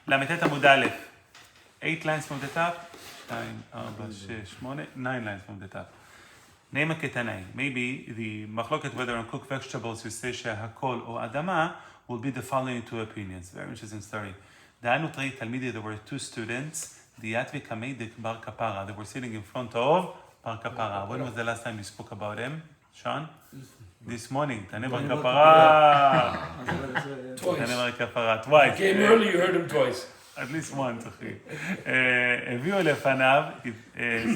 למתת עמוד א', 8 lines from the top, 2, 4, 6, 8, 9 lines from the top. Name a ketanai. Maybe the machloket whether on cooked vegetables you say שהכל או אדמה will be the following two opinions. Very interesting story. דהיינו תראי תלמידי, there were two students, דיאת וקמי בר כפרה. They were sitting in front of בר כפרה. When was the last time you spoke about them, Sean? This morning. תענה בר כפרה. תענה בר כפרה. Twice. Came early, you heard him twice. At least once, אחי. הביאו לפניו,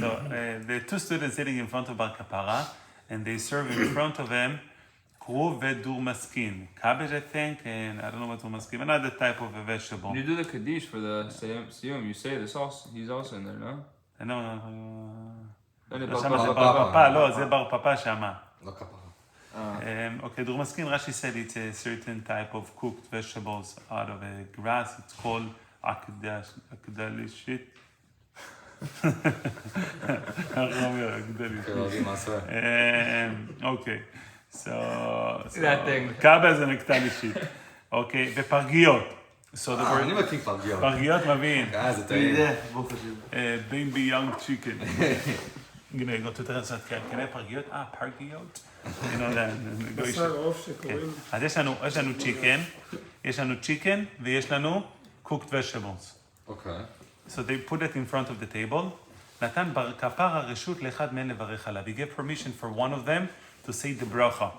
so the two students sitting in front of בר כפרה, and they serve in front of them כרוב ודור מסכין. Cabbage, I think, and I don't know what דור מסכין, another type of a vegetable. When you do the Kaddish for the Siyum, you say this also, he's also in there, no? No, זה בר פפא, לא, זה בר פפא שמה. לא כפרה. Okay, דור מסכין, Rashi said it's a certain type of cooked vegetables out of a grass, it's called akdalishit. Okay, so that thing. Kaaba is an akdalishit. Okay, ופרגיות. So the word אני מכיר פרגיות. פרגיות מבין. זה טעים. Baby young chicken. You know, you go to the restaurant, can I פרגיות? פרגיות? You know that. בשר עוף שקוראים. אז יש לנו chicken ויש לנו cooked vegetables. אוקיי. So they put it in front of the table. נתן בר כפרה רשות לאחד מהם לברך עליו. He gave permission for one of them to say the bracha.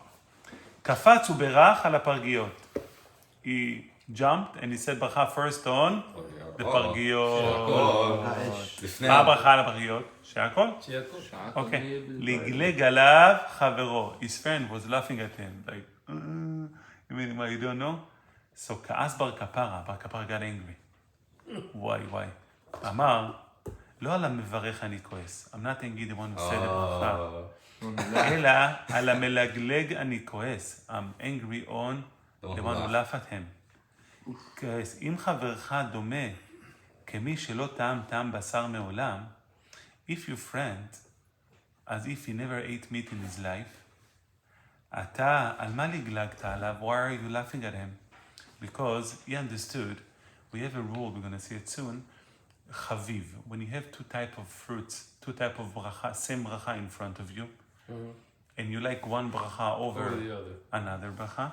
קפץ וברך על הפרגיות. He jumped and he said ברכה first on the פרגיות. מה הברכה על הפרגיות? שהכל? אוקיי. לגלג עליו חברו. His friend was laughing at him. Like, you mean what you don't know? So כעס בר כפרה got angry. וואי. אמר, לא על המברך אני כועס. I'm not angry the one who said הברכה. אלא על המלגלג אני כועס. I'm angry on the one who laugh at him. אם חברך דומה כמי שלא טעם בשר מעולם, if your friend, as if he never ate meat in his life, אתה, על מה לגלגת עליו? Why are you laughing at him? Because he understood, we have a rule, we're going to see it soon, chaviv. When you have two type of fruits, two type of bracha, same bracha in front of you, and you like one bracha over the other. another bracha,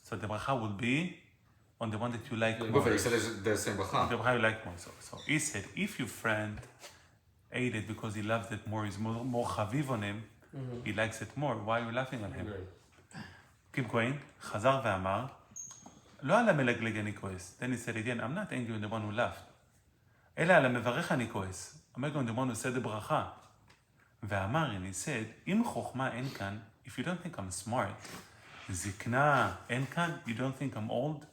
so the bracha will be on the one that you like more. But he said it's the same bracha. The bracha you like more. So he said, if your friend ate it because he loves it more, he's more chaviv on him, he likes it more, why are you laughing at him? Keep going, חזר ואמר, לא על המלגלג אני כועס. Then he said again, I'm not angry with the one who laughed. אלא על המברך אני כועס. I'm angry with the one who said the ברכה. ואמר, and he said, אם חוכמה אין כאן, if you don't think I'm smart, זקנה אין כאן, you don't think I'm old,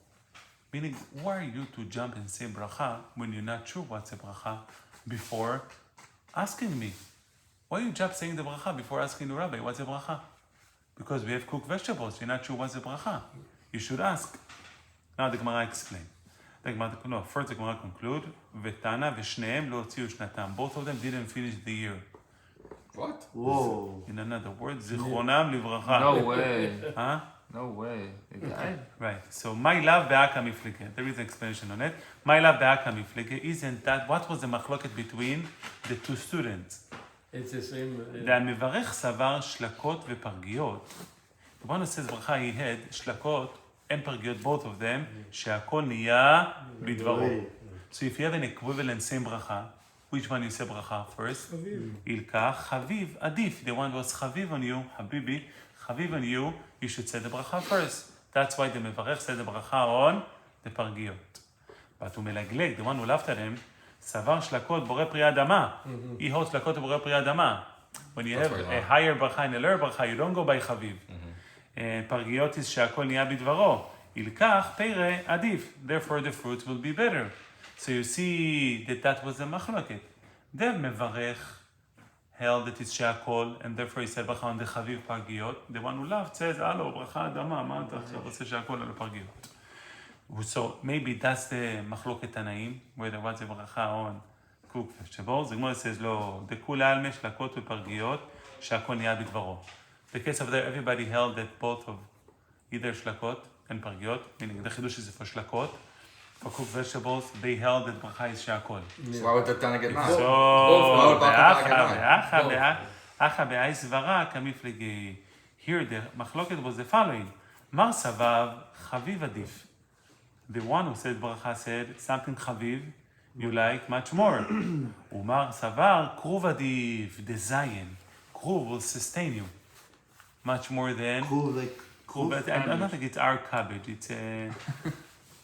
meaning, why are you to jump and say bracha when you're not sure what's a bracha before asking me? Why you jump saying the bracha before asking the rabbi what's a bracha? Because we have cooked vegetables, you're not sure what's a bracha. You should ask. Now the Gemara explain. First the Gemara conclude, ותנא ושניהם לא הוציאו שנתם. Both of them didn't finish the year. What? Whoa. In another word, זיכרונם לברכה. No way. Huh? No way. They died. Right. So my love באקה מפלגה. There is an explanation on it. My love באקה מפלגה. Isn't that what was the מחלוקת between the two students? It's the same. והמברך סבר שלקות ופרגיות. The one who says ברכה he had שלקות and פרגיות, both of them, שהכל נהיה בדברו. So if you have an equivalent same ברכה, which one you say ברכה first? חביב. ילקח חביב, עדיף. The one who was חביב on you, חביבי, חביב on you, you should say the ברכה first. That's why the מברך said the ברכה on the פרגיות. But הוא מלגלג, the one who laughed at him, סבר שלקות בורא פרי אדמה. He holds שלקות בורא פרי אדמה. When you have a higher ברכה and a lower ברכה, you don't go by חביב. פרגיות is שהכל נהיה בדברו. ילקח פרא עדיף. Therefore the fruits will be better. So you see that was the מחלוקת. The מברך held that it's שהכל, and therefore he said ברכה on the חביב פרגיות. The one who laughed says, הלו, ברכה אדמה, מה אתה עכשיו עושה שהכל על הפרגיות? So maybe that's the מחלוקת תנאים, whether what's the ברכה on cooked vegetables. The Gemara says, לא, דכולי עלמא שלקות ופרגיות, שהכל נהיה בדברו. The case of there, everybody held that both of either שלקות and פרגיות, meaning the חידוש is for שלקות, for cooked vegetables, they held that bracha is she'akol. So why would the Tana get mad? So, Both. באחה באי סברה כמפלגי. Here the מחלוקת was the following. מר סבב, חביב עדיף. The one who said bracha said something חביב, you like much more. ומר סבר, כרוב עדיף, the zion. כרוב will sustain you. Much more than... Cool, like כרוב, I don't think it's our cabbage, it's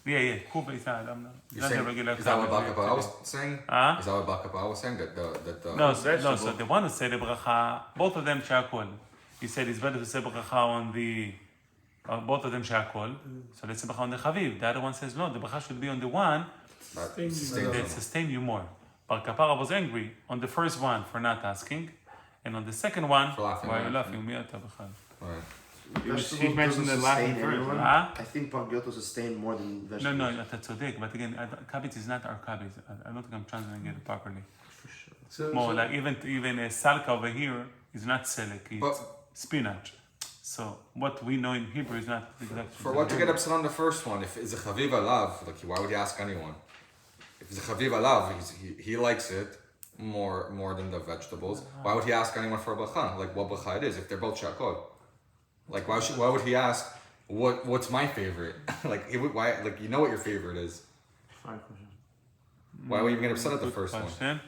yeah, כרוב is not, You're not a saying, regular is that what cabbage. Bakapa was saying? Huh? Is that what Bakapa was saying? That the No, so the one who said the bracha, both of them she'akol. He said it's better to say bracha on the, both of them she'akol. So let's say bracha on the chaviv. The other one says no, the bracha should be on the one that sustain you more. But Kapara was angry on the first one for not asking, and on the second one, For laughing, why are you right. laughing? Mi ata b'chal. Alright. He mentioned the laughing first. Huh? I think pargiot will sustain more than No, vegetables. no, that's tzodek. But again, cabbage is not our cabbage. I don't think I'm translating it properly. So, More like even a salka over here is not selek, it's But- spinach. So what we know in Hebrew is not exactly. For what to get upset on the first one, if it's a chaviv alav, like why would he ask anyone? If it's a chaviv alav, he likes it more than the vegetables. Why would he ask anyone for a bracha? Like what bracha it is if they're both shakol? Like why would he ask what's my favorite? Like why like you know what your favorite is? Fine question. Why would you get upset at the Good first one? question.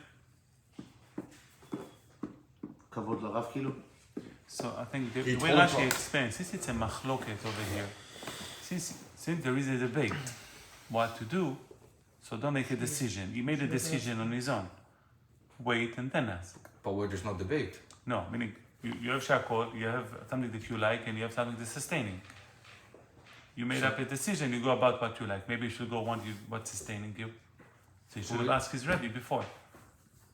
Kavod larav kilo. So I think He the way told Rashi Paul- explains, since it's a machloket over here, since there is a debate what to do, so don't make a decision. He made a decision on his own. Wait and then ask. But where there's no debate. No, meaning you have shakol, you have something that you like, and you have something that's sustaining. You made up a decision, you go about what you like. Maybe you should go what's sustaining you. So you should have asked his Rebbe before.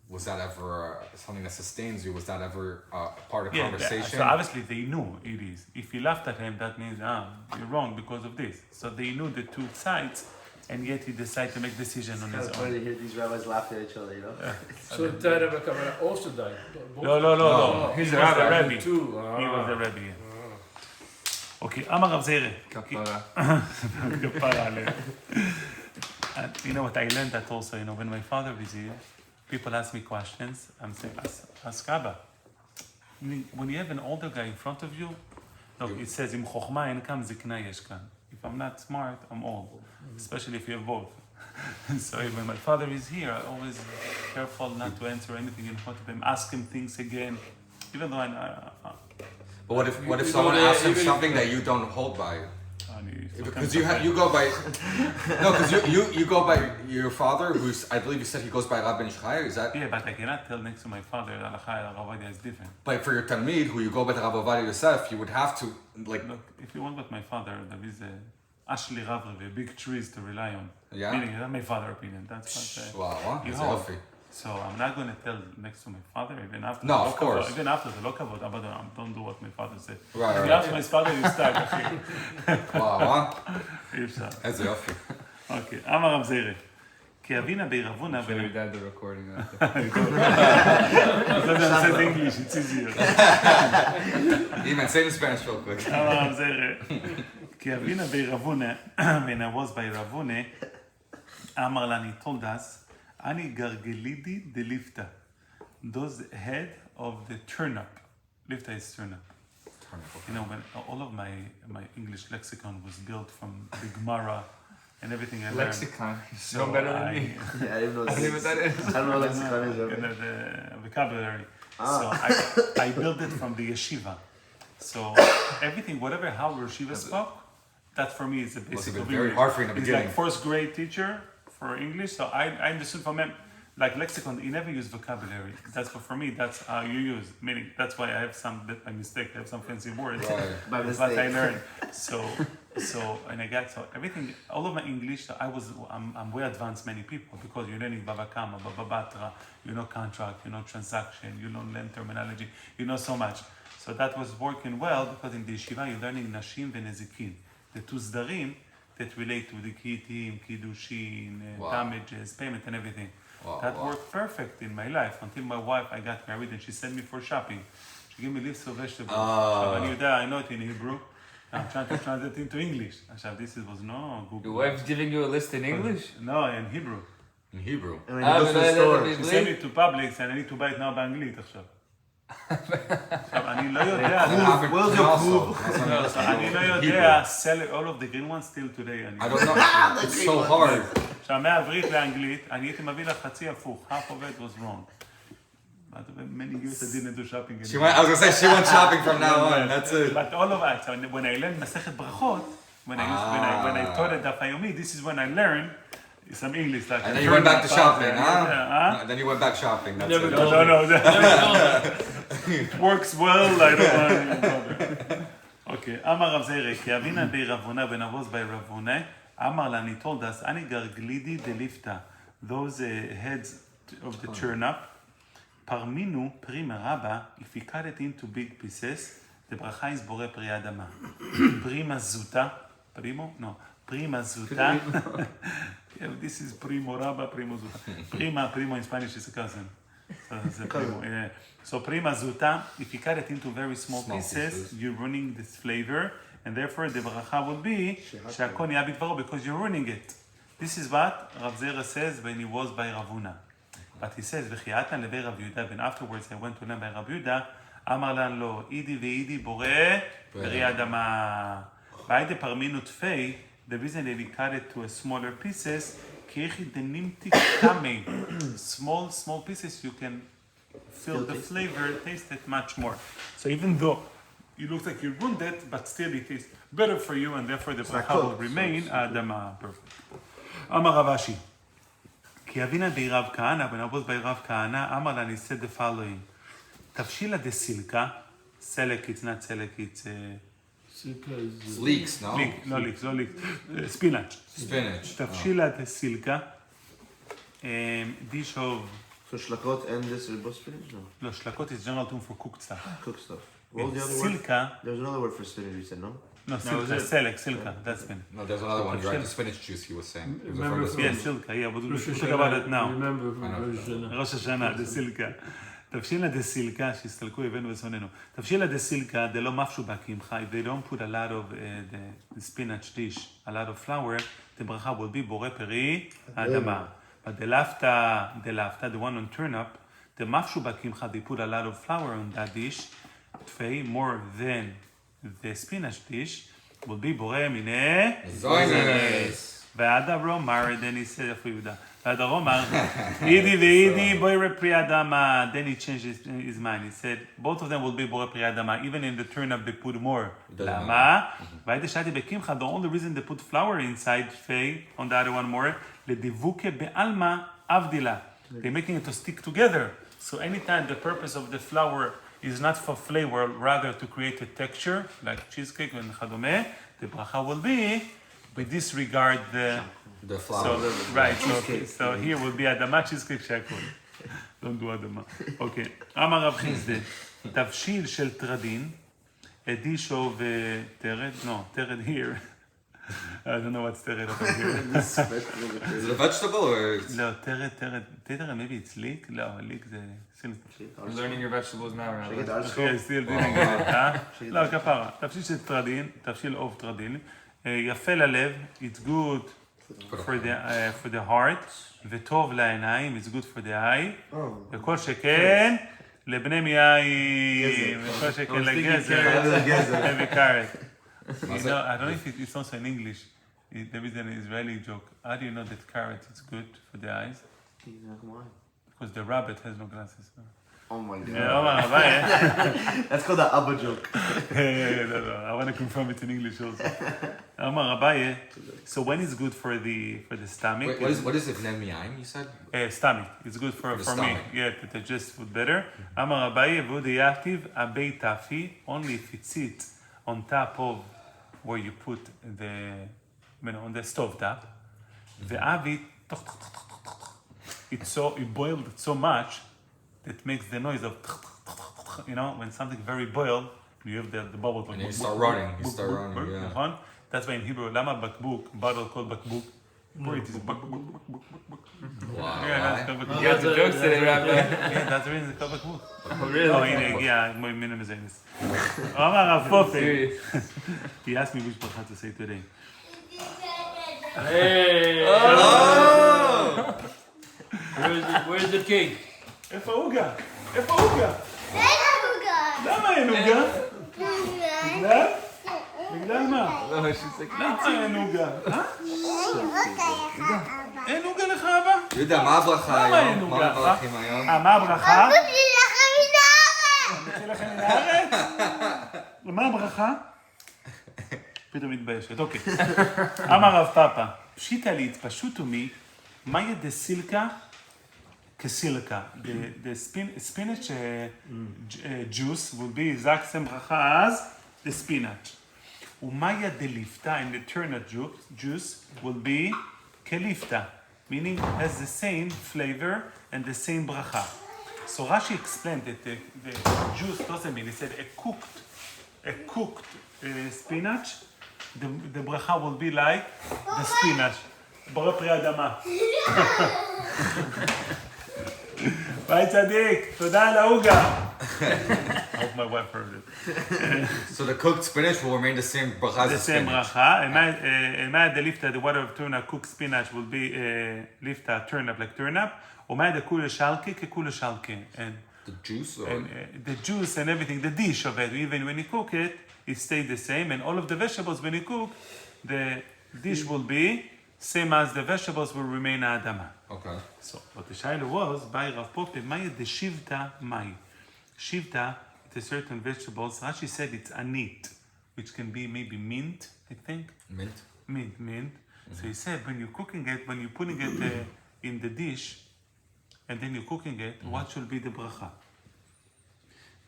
Was that ever something that sustains you? Was that ever part of Yeah, conversation? so obviously they knew it is. If he laughed at him, that means, you're wrong because of this. So they knew the two sides, and yet he decided to make decision on It's his kind of funny own. to hear these rabbis laugh at each other, you know? so Tara Bakavara also died. No. He's He the was the rabbi. Rebbe. Two. He was the Rebbe. Yeah. Okay, Amar Rav Zere. Kapara. Kapara עליהם. And you know what, I learned that also, when my father was here, people ask me questions, I'm saying, ask Abba. Meaning, when you have an older guy in front of you, look, it says, אם חוכמה אין כאן, זקנה יש כאן. If I'm not smart, I'm old, especially if you have both. So when my father is here, I always careful not to answer anything in front of him, ask him things again, even though But what if You someone know, asks him even if- something that you don't hold by? Because sometimes you go by no, because you go by your father, who's I believe you said he goes by Rabbi Ishchai. Is that? Yeah, but I cannot tell next to my father, Alacha El Ravadia is different. But for your Talmid, who you go by the Rabbi Ovadia Yosef, you would have to like. Look, if you want with my father, there is a Ashli Ravreve, big trees to rely on. Yeah? Meaning, that's my father's opinion. That's what Wow, you that's hold. healthy. So I'm not going to tell next to my father, even after No, the of course. Even after the lokavod, don't do what my father said. Right, If you right. ask my father, you start, אחי. Wow, אי אפשר. איזה יופי. אוקיי, אמר רב זירא, כי אבינה בי רבונה Should have done the recording. זה said English, it's easier. Even say it in Spanish real quick. אמר רב זירא, כי אבינה בי רבונה, when I was by רבונה, אמר לה, he told us, אני גרגלידי דליפתא, those head of the turnip. Lifta is turnip. When all of my English lexicon was built from the Gemara and everything I learned. Lexicon. So No better than me. Yeah, I didn't know I don't know what that is. I don't know what lexicon is. The vocabulary. So I built it from the yeshiva. So everything, whatever how yeshiva spoke, that for me is the Must basic have of been very English. hard for you in the He's beginning. like first grade teacher for English, so I understood from him. Like lexicon, he never used vocabulary. That's for me. That's how you use. Meaning that's why I have by mistake. I have some fancy words. Right. By That's what I mistake. learned. So and I got everything. All of my English. I'm way advanced many people because you're learning bava kama, bava batra. You know contract. You know transaction. You know land terminology. You know so much. So that was working well because in the yeshiva you're learning nashim venezikin, the two zdarim that relate to the kitim, kiddushin, Wow. damages, payment, and everything. That Wow. worked perfect in my life until my wife, I got married and she sent me for shopping. She gave me list of vegetables. Oh. And you there, I know it in Hebrew. I'm trying to translate into English. עכשיו, this was no Your Google. wife's giving you a list in English? No, in Hebrew. In Hebrew. And when you go to the but store, She sent me to Publix and I need to buy it now באנגלית עכשיו. עכשיו, אני לא יודע. Where's your proof? אני לא יודע, sell all of the green ones still today. I don't know. It's so hard. עכשיו, מהעברית לאנגלית, אני הייתי מביא לך חצי הפוך. Half of it was wrong. But many years I didn't do shopping anymore. I was gonna say she went shopping from now on. That's it. But all of it, so when I learned מסכת ברכות, when I taught it דף היומי, this is when I learned some English. Like And then you went back to shopping, huh? Then you went back shopping. That's Never it. go. No. Works well, I don't want to bother. Okay, אמר רב זירא, כי אבינן בי רבונה ונבוז בי רבונה, אמר לה, he told us, אני גרגלידי דליפתא, those heads of the turnip, פרמינו פרימה רבה, if you cut it into big pieces, the ברכה is בורא פרי אדמה. פרימה זוטה, פרימו? No, פרימה זוטה. This is primo raba, primo zuta. Primo in Spanish is a cousin. So that's a primo. Yeah. So prima zuta, if you cut it into very small pieces, you're ruining this flavor, and therefore the bracha would be שהכל נהיה בדברו, because you're ruining it. This is what Rav Zera says when he was by Ravuna. But he says, וכי לבי רב יהודה, and afterwards I went to learn by רב יהודה, אמר לן לו, אידי ואידי בורא פרי אדמה. והיידה פרמינו תפי, the reason that we cut it to a smaller pieces, small pieces, you can feel the flavor, taste it much more. So even though it looks like you ruined it, but still it tastes better for you, and therefore the bracha will remain Adama. Perfect. Amar Rav Ashi. Ki avina bei Rav Kahana, when I was by Rav Kahana, Amar Lani said the following. Tavshila de silka, selek, it's not selek, it's Leeks, no? no leeks, spinach. Spinach. תבשילה דסילקה, dish of... So shlakot and this is spinach? No. לא, שלקות is general term for cooked stuff. Cooked stuff. What was the other word? סילקה, There's another word for spinach you said, no? no, סילקה, סלק, סילקה, that's spinach. No, there's another one. You're right. The spinach juice he was saying. It was Remember referred to Yeah, spinach. סילקה, yeah, but we'll talk about it now. Remember from version. ראש השנה, דסילקה. תבשילה דסילקה, שהסתלקו הבאנו ושונאנו. תבשילה דסילקה, they לא מפשו בקמחה, if they don't put a lot of the spinach dish, a lot of flour, the bracha will be בורא פרי האדמה. But the lafta, the one on turnip, the mafshu bakimcha, they put a lot of flour on that dish, tfei, more than the spinach dish, will be boreh mineh Zoynes. Ve'ada romar, then he said, Ve'ada romar, Idi ve'idi boreh pri adama. Then he changed his mind. He said, both of them will be boreh pri adama. Even in the turnip, they put more. Lama? Ve'ida shati bekimcha, the only reason they put flour inside, tfei, on the other one more, ledivuke be'alma avdila. They're making it to stick together. So anytime the purpose of the flour is not for flavor, rather to create a texture, like cheesecake and chadome, the bracha will be, we disregard the flour. So, right, so here will be adama cheesecake shakul. Don't do adama. Okay. Amar Rav Chizde, tavshil shel tradin, a dish of tered here. I don't know what's tered over here. Is it a vegetable or? No, tered, maybe it's leek. No, leek the You're learning your vegetables now, Rabbi. Yeah, still doing it. לא, כפרה. תבשיל של טרדין, תבשיל עוף טרדין. יפה ללב, it's good for the heart, וטוב לעיניים, it's good for the eye. וכל שכן, לבני מיין, וכל שכן לגזר, heavy carrot. You know, I don't know if it's also in English. There is an Israeli joke. How do you know that carrot is good for the eyes? Because the rabbit has no glasses. Oh my god. Yeah, That's called the Abba joke. no. I want to confirm it in English also. So when it's good for the stomach? Wait, what is it? Nemiyaim, you said? Stomach. It's good for me. stomach. Yeah, to digest food better. Amar Abaye v'udiyaktiv abei tafi, only if it sits on top of where you put on the stove top. Ve'avi, it boiled so much that makes the noise of, when something very boiled, you have the bubble. And you start running. Yeah. That's why in Hebrew, lama bakbuk, bottle called bakbuk. It is bakbuk. Wow. Yeah, that's You got the jokes today, Rabbi. Yeah, that's the reason it's called bakbuk. Oh, really? Oh, yeah, more minimum. Omar Rav Fofi. Serious. He asked me which bracha to say today. Hey! Where's the cake? איפה העוגה? איפה העוגה? למה אין עוגה? בגלל? בגלל מה? No, she's like, למה אין עוגה? אין עוגה לך אבא? יהודה, מה הברכה למה אין היום? מה עוגה? מברכים היום? מה הברכה? נצא לכם מן הארץ? מה הברכה? פתאום מתביישת, אוקיי. אמר רב פאפא, פשיטא להתפשוטו מי, מאיה דסילקה כסילקה. The spinach juice will be exact same ברכה as the spinach. ומאיה דליפתא, and the turnip juice will be כליפתא, meaning has the same flavor and the same bracha. So Rashi explained that the juice doesn't mean, he said a cooked spinach, the bracha will be like the spinach. בורא פרי אדמה. ביי צדיק, תודה על העוגה. I hope my wife heard it. So the cooked spinach will remain the same bracha as The the same spinach. bracha. Emad the lifta, the water of turnip, cooked spinach will be lifta, turnip like turnip. Omad the kula shalke, kekula shalke. And The juice or? the juice and everything, the dish of it, even when you cook it, it stays the same. And all of the vegetables, when you cook, the dish will be same as the vegetables will remain adama. Okay. So what the shaila was, by Rav Pope, Maya the shivta mai. Shivta, it is certain vegetables. Rashi said it's anit, which can be maybe mint, I think. Mint. Mint. So he said when you're cooking it, when you're putting it in the dish, and then you're cooking it, what should be the bracha?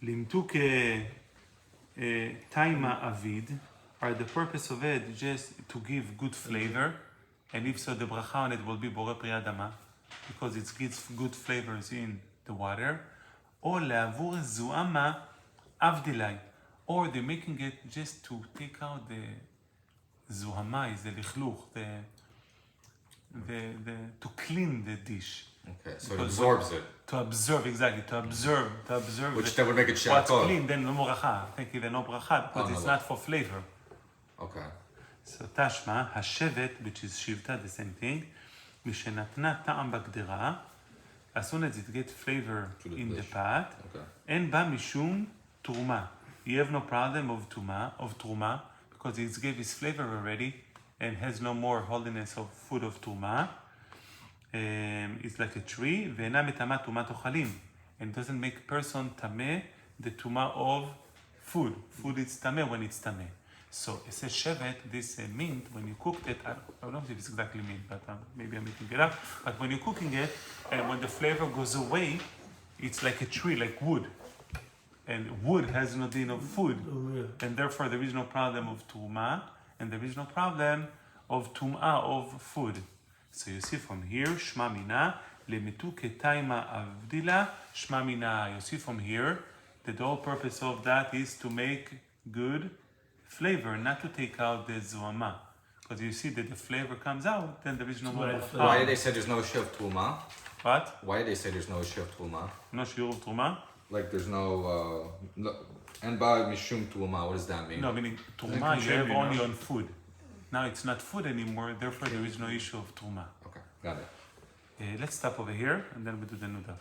Limtuk taima avid, are the purpose of it just to give good flavor, and if so, the bracha on it will be borei pri adama, because it gives good flavors in the water, or le'avur zuama avdilai, or they're making it just to take out the zuhama, is the lichluch, to clean the dish. Okay. So it Because absorbs it. To observe, exactly, to observe. Which then would make it what's shakol. clean, then no bracha. I think even no bracha, because no it's bracha. not for flavor. Okay. So Tashma, Hashevet, which is Shivta, the same thing, Mishenatna ta'am bagdera, as soon as it gets flavor To the in the dish. pot, Okay. and ba mishum truma. You have no problem of truma, because it gave his flavor already, and has no more holiness of food of truma. It's like a tree, ve'ena metama tumat ochalim, and doesn't make person tameh the tuma of food. Food is tameh when it's tameh. So it says shevet, this mint, when you cooked it, I don't know if it's exactly mint, but maybe I'm making it up. But when you're cooking it, and when the flavor goes away, it's like a tree, like wood. And wood has no din of food. And therefore there is no problem of tuma, and there is no problem of tum'ah, of food. So you see from here, shma mina, lemitu ketaima avdila, shma mina. You see from here that the whole purpose of that is to make good flavor, not to take out the zuama. Because you see that the flavor comes out, then there is no more Right. Why did they say there's no issue of tulma? What? Why did they say there's no issue of tulma? No shiur of truma? Like there's no, and by mishum tulma, what does that mean? No, meaning truma you have only on food. Now it's not food anymore, therefore there is no issue of truma. Okay, got it. Let's stop over here, and then we do the nudaf.